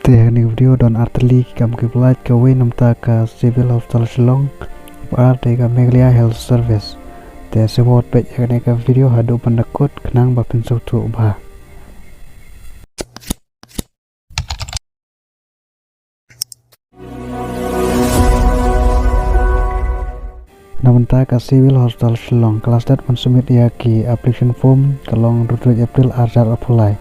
Teknik video don arteli Kam Ba Lait ka mynta ka civil hospital Shillong berada ka Meghalaya Health Service. Te sebut page ka video hadu pendekut kenang ba pensau tu ba. Namenta ka civil hospital Shillong kelas dat mensubmit ya ki application form kalong 2 April arjar apply.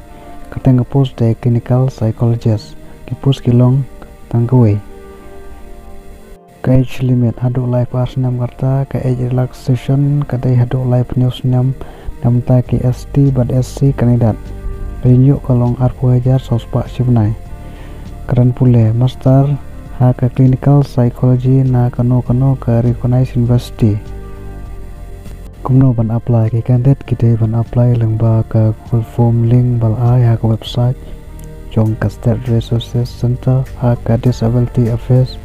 Kateng post de clinical psychologist kipus kilong tangkwe ka age limit hadu life ars nam karta ka age relaxation kadai hadu life news nam namta ki ST bad SC kandidat renew kalong arpu hajar sospa sibnai karan pule master ha ka clinical psychology na kano ka recognized university kumno ban apply ki candidate kite ban apply lengba ka Google form link bal ai ha ka website jong ka State Resources Center ha ka Disability Affairs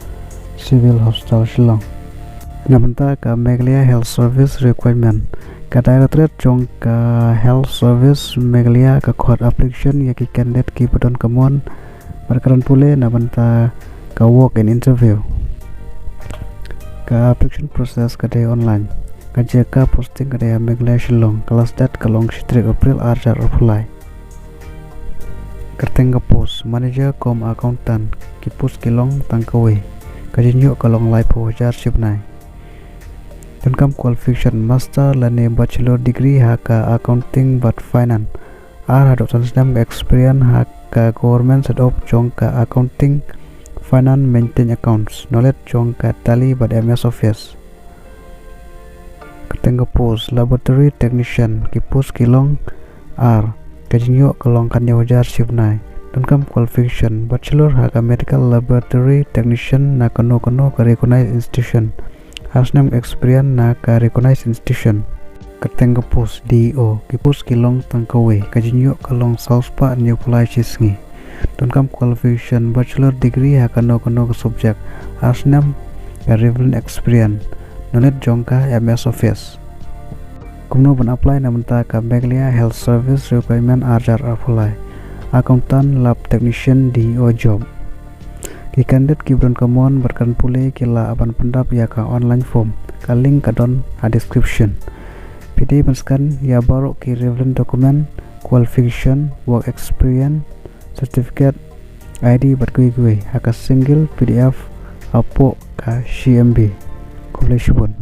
Civil Hospital Shillong. Namenta ka Meghalaya Health Service requirement ka directorate jong ka Health Service Meghalaya ka court application ya ki candidate ki padon kamon berkaran pule namenta ka walk in interview ka application process ka day online ka jeka posting ka day Meghalaya Shillong kelas dat kalong 3 April arjar apply. Kerteng post manager kom accountant kipus kilong tangkawe kajinyo kalong live wajar sibnai dan kam qualification master lane bachelor degree haka accounting but finance ar hadok transdam experience haka government set up jong ka accounting finance maintain accounts knowledge jong ka tally but MS Office. Kerteng post laboratory technician kipus kilong ar kajinyo kalong kanya wajar sibnai dan kam qualification bachelor haka medical laboratory technician na kano ka recognized institution hasnam experience na ka recognized institution. Kateng post DO kipus kilong tangkawe kajinyo kalong sauspa new apply sngi dan kam qualification bachelor degree haka no ka subject hasnam ka relevant experience knowledge jongka MS Office. Kumno ban apply namenta ka Meghalaya Health Service requirement arjar apply accountant lab technician DO job ki candidate ki bron kamon berkan pule kila aban pendap ya ka online form ka link ka don a description PD meskan ya baru ki relevant document qualification work experience certificate ID bergui haka single PDF apo ka CMB completion.